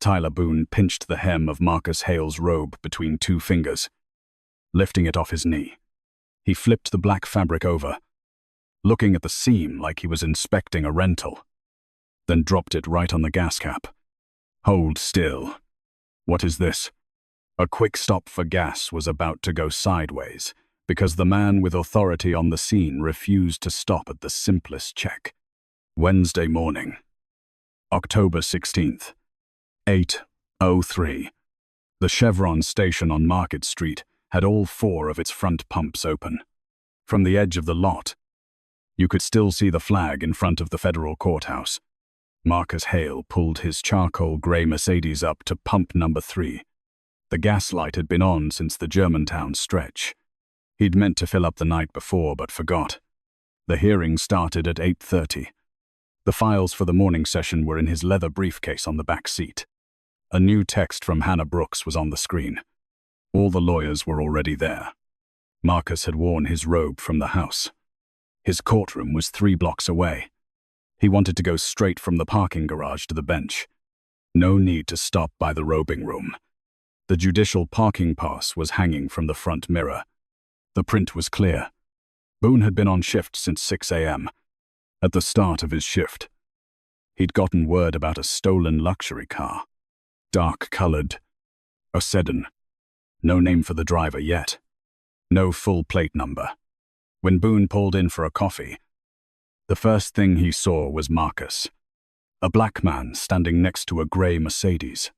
Tyler Boone pinched the hem of Marcus Hale's robe between two fingers, lifting it off his knee. He flipped the black fabric over, looking at the seam like he was inspecting a rental, then dropped it right on the gas cap. Hold still. What is this? A quick stop for gas was about to go sideways because the man with authority on the scene refused to stop at the simplest check. Wednesday morning, October 16th, 8:03. The Chevron station on Market Street had all four of its front pumps open. From the edge of the lot, you could still see the flag in front of the federal courthouse. Marcus Hale pulled his charcoal gray Mercedes up to pump number 3. The gas light had been on since the Germantown stretch. He'd meant to fill up the night before but forgot. The hearing started at 8:30. The files for the morning session were in his leather briefcase on the back seat. A new text from Hannah Brooks was on the screen. All the lawyers were already there. Marcus had worn his robe from the house. His courtroom was 3 blocks away. He wanted to go straight from the parking garage to the bench. No need to stop by the robing room. The judicial parking pass was hanging from the front mirror. The print was clear. Boone had been on shift since 6 a.m. At the start of his shift, he'd gotten word about a stolen luxury car. Dark-colored. A sedan. No name for the driver yet. No full plate number. When Boone pulled in for a coffee, the first thing he saw was Marcus. A black man standing next to a gray Mercedes.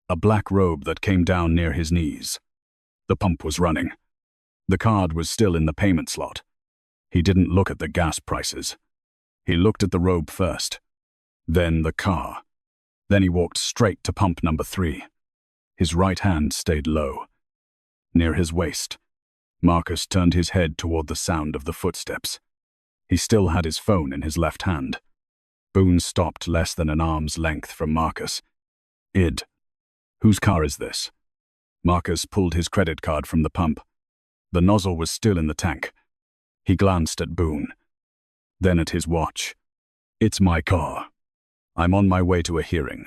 A black robe that came down near his knees. The pump was running. The card was still in the payment slot. He didn't look at the gas prices. He looked at the robe first, then the car. Then he walked straight to pump number 3. His right hand stayed low, near his waist. Marcus turned his head toward the sound of the footsteps. He still had his phone in his left hand. Boone stopped less than an arm's length from Marcus. "Id, whose car is this?" Marcus pulled his credit card from the pump. The nozzle was still in the tank. He glanced at Boone, then at his watch. "It's my car. I'm on my way to a hearing."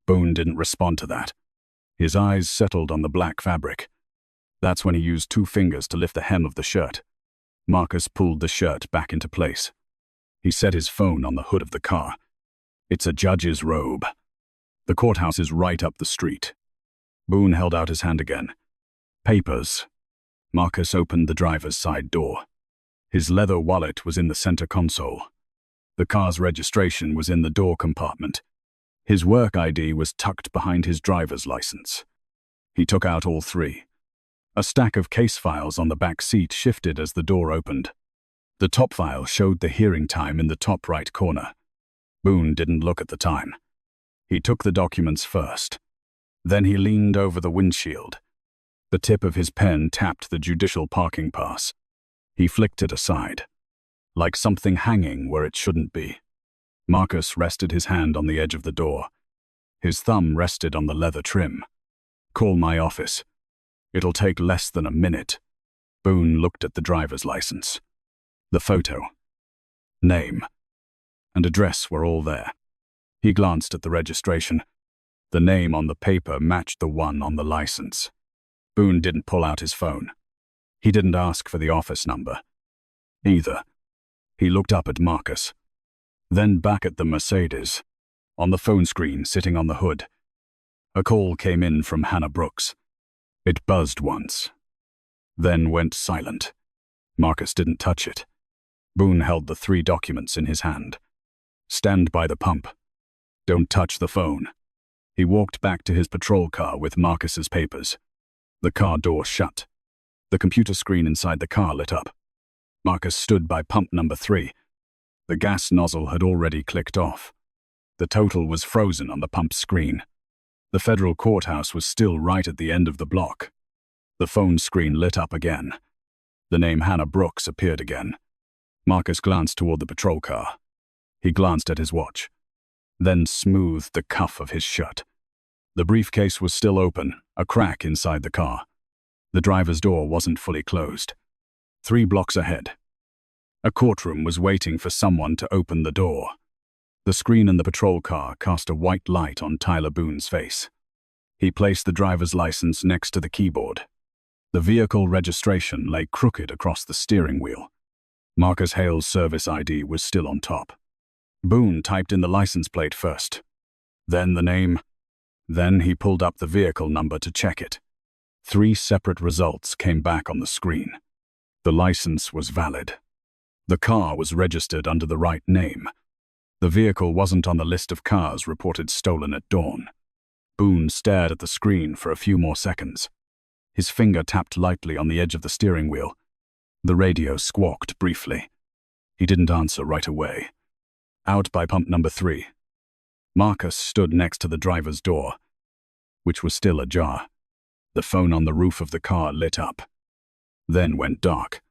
Boone didn't respond to that. His eyes settled on the black fabric. That's when he used 2 fingers to lift the hem of the shirt. Marcus pulled the shirt back into place. He set his phone on the hood of the car. "It's a judge's robe. The courthouse is right up the street." Boone held out his hand again. "Papers." Marcus opened the driver's side door. His leather wallet was in the center console. The car's registration was in the door compartment. His work ID was tucked behind his driver's license. He took out all 3. A stack of case files on the back seat shifted as the door opened. The top file showed the hearing time in the top right corner. Boone didn't look at the time. He took the documents first. Then he leaned over the windshield. The tip of his pen tapped the judicial parking pass. He flicked it aside, like something hanging where it shouldn't be. Marcus rested his hand on the edge of the door. His thumb rested on the leather trim. "Call my office. It'll take less than a minute." Boone looked at the driver's license. The photo, name, and address were all there. He glanced at the registration. The name on the paper matched the one on the license. Boone didn't pull out his phone. He didn't ask for the office number either. He looked up at Marcus, then back at the Mercedes. On the phone screen sitting on the hood, a call came in from Hannah Brooks. It buzzed once, then went silent. Marcus didn't touch it. Boone held the 3 documents in his hand. "Stand by the pump. Don't touch the phone." He walked back to his patrol car with Marcus's papers. The car door shut. The computer screen inside the car lit up. Marcus stood by pump number 3. The gas nozzle had already clicked off. The total was frozen on the pump screen. The federal courthouse was still right at the end of the block. The phone screen lit up again. The name Hannah Brooks appeared again. Marcus glanced toward the patrol car. He glanced at his watch, then smoothed the cuff of his shirt. The briefcase was still open, a crack inside the car. The driver's door wasn't fully closed. 3 blocks ahead, a courtroom was waiting for someone to open the door. The screen in the patrol car cast a white light on Tyler Boone's face. He placed the driver's license next to the keyboard. The vehicle registration lay crooked across the steering wheel. Marcus Hale's service ID was still on top. Boone typed in the license plate first, then the name. Then he pulled up the vehicle number to check it. 3 separate results came back on the screen. The license was valid. The car was registered under the right name. The vehicle wasn't on the list of cars reported stolen at dawn. Boone stared at the screen for a few more seconds. His finger tapped lightly on the edge of the steering wheel. The radio squawked briefly. He didn't answer right away. Out by pump number 3. Marcus stood next to the driver's door, which was still ajar. The phone on the roof of the car lit up, then went dark.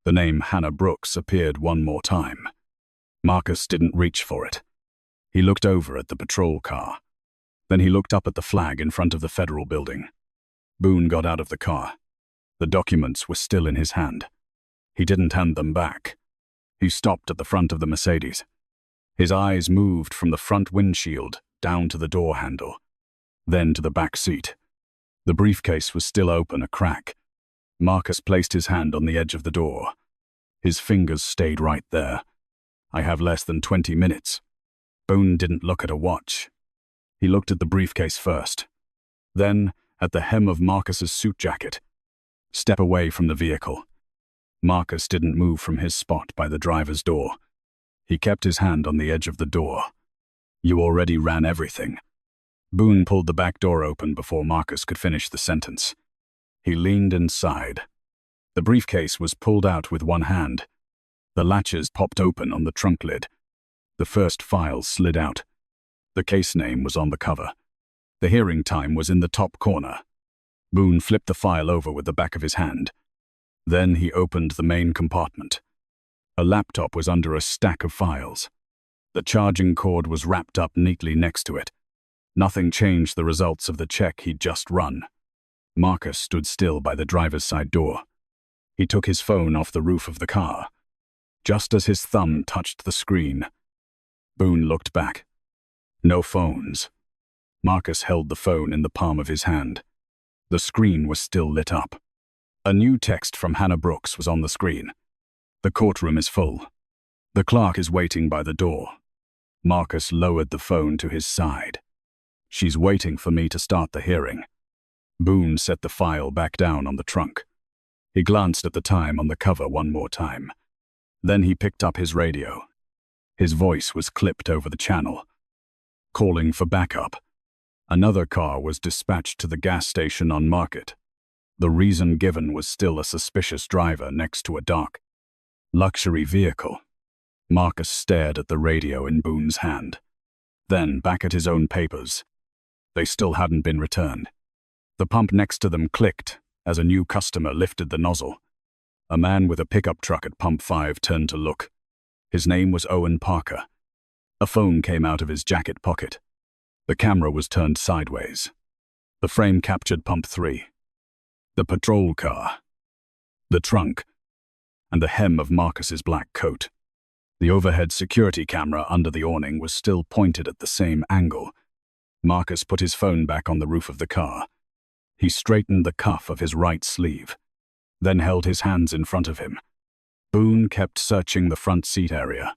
The name Hannah Brooks appeared one more time. Marcus didn't reach for it. He looked over at the patrol car. Then he looked up at the flag in front of the federal building. Boone got out of the car. The documents were still in his hand. He didn't hand them back. He stopped at the front of the Mercedes. His eyes moved from the front windshield down to the door handle, then to the back seat. The briefcase was still open a crack. Marcus placed his hand on the edge of the door. His fingers stayed right there. I have less than 20 minutes. Boone didn't look at a watch. He looked at the briefcase first, then at the hem of Marcus's suit jacket. Step away from the vehicle. Marcus didn't move from his spot by the driver's door. He kept his hand on the edge of the door. You already ran everything. Boone pulled the back door open before Marcus could finish the sentence. He leaned inside. The briefcase was pulled out with one hand. The latches popped open on the trunk lid. The first file slid out. The case name was on the cover. The hearing time was in the top corner. Boone flipped the file over with the back of his hand. Then he opened the main compartment. A laptop was under a stack of files. The charging cord was wrapped up neatly next to it. Nothing changed the results of the check he'd just run. Marcus stood still by the driver's side door. He took his phone off the roof of the car. Just as his thumb touched the screen, Boone looked back. No phones. Marcus held the phone in the palm of his hand. The screen was still lit up. A new text from Hannah Brooks was on the screen. The courtroom is full. The clerk is waiting by the door. Marcus lowered the phone to his side. She's waiting for me to start the hearing. Boone set the file back down on the trunk. He glanced at the time on the cover one more time. Then he picked up his radio. His voice was clipped over the channel. Calling for backup. Another car was dispatched to the gas station on Market. The reason given was still a suspicious driver next to a dark, luxury vehicle. Marcus stared at the radio in Boone's hand. Then back at his own papers. They still hadn't been returned. The pump next to them clicked as a new customer lifted the nozzle. A man with a pickup truck at pump 5 turned to look. His name was Owen Parker. A phone came out of his jacket pocket. The camera was turned sideways. The frame captured pump 3. The patrol car. The trunk. And the hem of Marcus's black coat. The overhead security camera under the awning was still pointed at the same angle. Marcus put his phone back on the roof of the car. He straightened the cuff of his right sleeve, then held his hands in front of him. Boone kept searching the front seat area.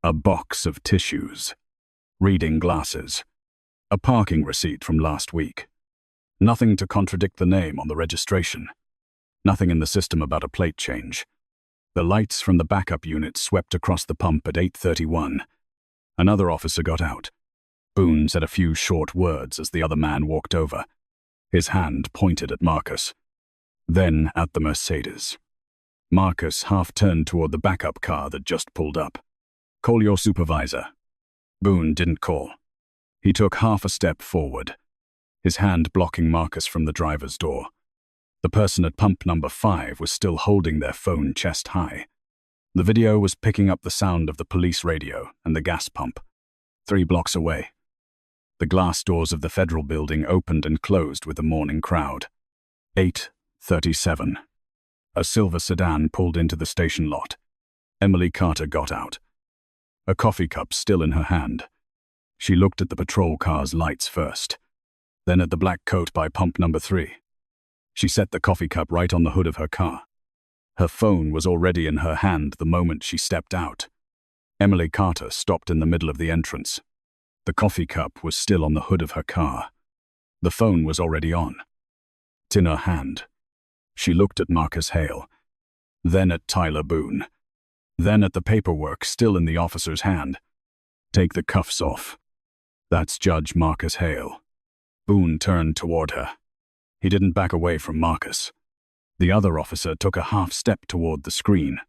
A box of tissues. Reading glasses. A parking receipt from last week. Nothing to contradict the name on the registration. Nothing in the system about a plate change. The lights from the backup unit swept across the pump at 8:31. Another officer got out. Boone said a few short words as the other man walked over. His hand pointed at Marcus. Then at the Mercedes. Marcus half turned toward the backup car that just pulled up. Call your supervisor. Boone didn't call. He took half a step forward, his hand blocking Marcus from the driver's door. The person at pump number 5 was still holding their phone chest high. The video was picking up the sound of the police radio and the gas pump. 3 blocks away. The glass doors of the federal building opened and closed with the morning crowd. 8:37. A silver sedan pulled into the station lot. Emily Carter got out. a coffee cup still in her hand. She looked at the patrol car's lights first, then at the black coat by pump number 3. She set the coffee cup right on the hood of her car. Her phone was already in her hand the moment she stepped out. Emily Carter stopped in the middle of the entrance. The coffee cup was still on the hood of her car. The phone was already on. It's in her hand. She looked at Marcus Hale, then at Tyler Boone, then at the paperwork still in the officer's hand. Take the cuffs off. That's Judge Marcus Hale. Boone turned toward her. He didn't back away from Marcus. The other officer took a half step toward the screen.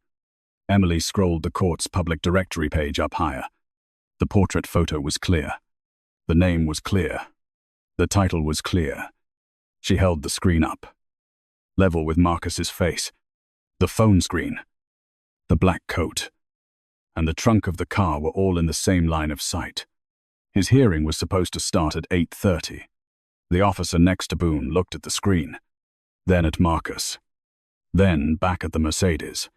Emily scrolled the court's public directory page up higher. The portrait photo was clear. The name was clear. The title was clear. She held the screen up, level with Marcus's face. The phone screen, the black coat, and the trunk of the car were all in the same line of sight. His hearing was supposed to start at 8:30. The officer next to Boone looked at the screen, then at Marcus, then back at the Mercedes.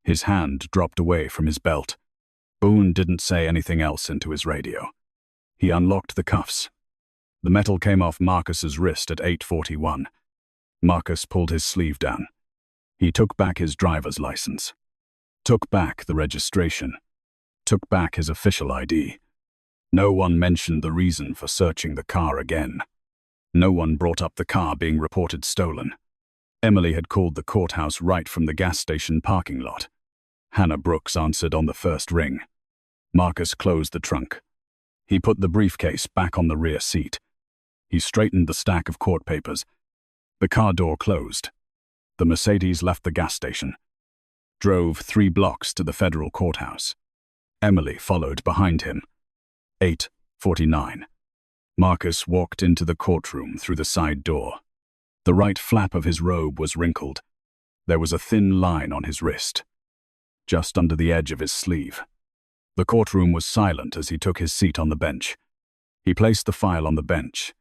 His hand dropped away from his belt. Boone didn't say anything else into his radio. He unlocked the cuffs. The metal came off Marcus's wrist at 8:41. Marcus pulled his sleeve down. He took back his driver's license, took back the registration, took back his official ID. No one mentioned the reason for searching the car again. No one brought up the car being reported stolen. Emily had called the courthouse right from the gas station parking lot. Hannah Brooks answered on the first ring. Marcus closed the trunk. He put the briefcase back on the rear seat. He straightened the stack of court papers. The car door closed. The Mercedes left the gas station, drove 3 blocks to the federal courthouse. Emily followed behind him. 8:49. Marcus walked into the courtroom through the side door. The right flap of his robe was wrinkled. There was a thin line on his wrist, just under the edge of his sleeve. The courtroom was silent as he took his seat on the bench. He placed the file on the bench.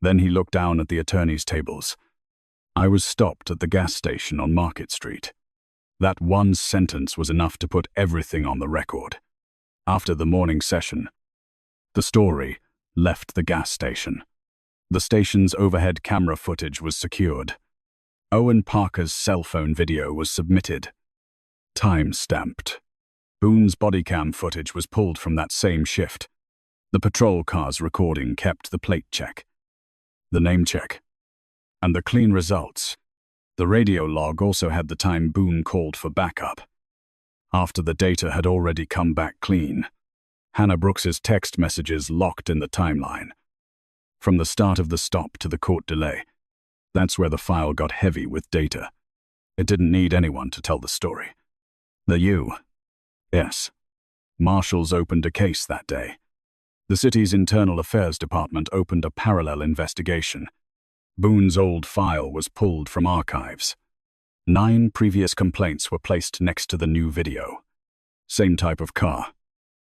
Then he looked down at the attorney's tables. I was stopped at the gas station on Market Street. That one sentence was enough to put everything on the record. After the morning session, the story left the gas station. The station's overhead camera footage was secured. Owen Parker's cell phone video was submitted, time-stamped. Boone's body cam footage was pulled from that same shift. The patrol car's recording kept the plate check, the name check, and the clean results. The radio log also had the time Boone called for backup, after the data had already come back clean. Hannah Brooks's text messages locked in the timeline. From the start of the stop to the court delay, that's where the file got heavy with data. It didn't need anyone to tell the story. The U.S. Marshals opened a case that day. The city's Internal Affairs Department opened a parallel investigation. Boone's old file was pulled from archives. 9 previous complaints were placed next to the new video. Same type of car.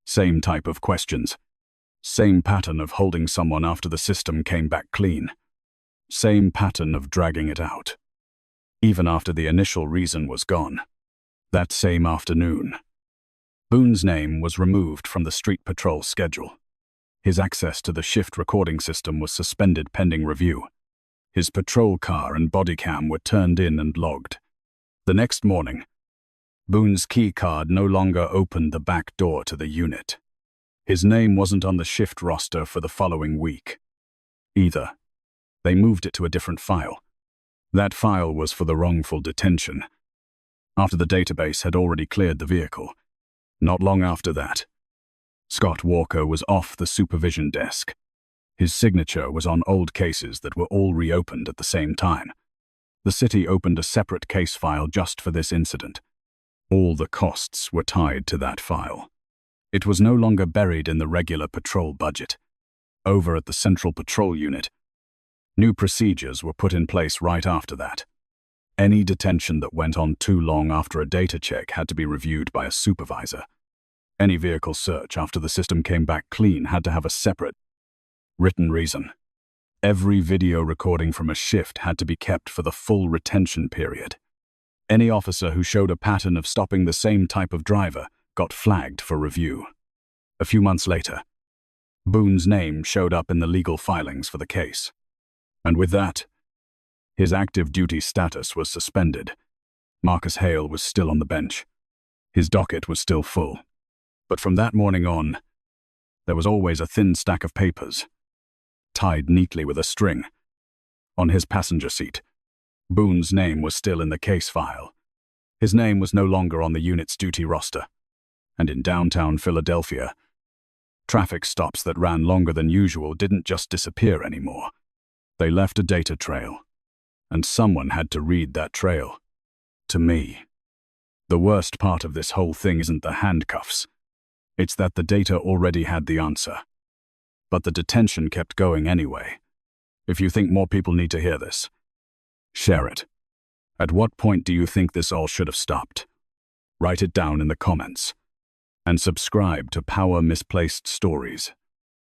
Same type of questions. Same pattern of holding someone after the system came back clean. Same pattern of dragging it out, even after the initial reason was gone. That same afternoon, Boone's name was removed from the street patrol schedule. His access to the shift recording system was suspended pending review. His patrol car and body cam were turned in and logged. The next morning, Boone's key card no longer opened the back door to the unit. His name wasn't on the shift roster for the following week either. They moved it to a different file. That file was for the wrongful detention, after the database had already cleared the vehicle. Not long after that, Scott Walker was off the supervision desk. His signature was on old cases that were all reopened at the same time. The city opened a separate case file just for this incident. All the costs were tied to that file. It was no longer buried in the regular patrol budget. Over at the Central Patrol Unit, new procedures were put in place right after that. Any detention that went on too long after a data check had to be reviewed by a supervisor. Any vehicle search after the system came back clean had to have a separate, written reason. Every video recording from a shift had to be kept for the full retention period. Any officer who showed a pattern of stopping the same type of driver got flagged for review. A few months later, Boone's name showed up in the legal filings for the case. And with that, his active duty status was suspended. Marcus Hale was still on the bench. His docket was still full. But from that morning on, there was always a thin stack of papers, tied neatly with a string. On his passenger seat, Boone's name was still in the case file. His name was no longer on the unit's duty roster. And in downtown Philadelphia, traffic stops that ran longer than usual didn't just disappear anymore. They left a data trail, and someone had to read that trail. To me. The worst part of this whole thing isn't the handcuffs. It's that the data already had the answer. But the detention kept going anyway. If you think more people need to hear this, share it. At what point do you think this all should have stopped? Write it down in the comments. And subscribe to Power Misplaced Stories.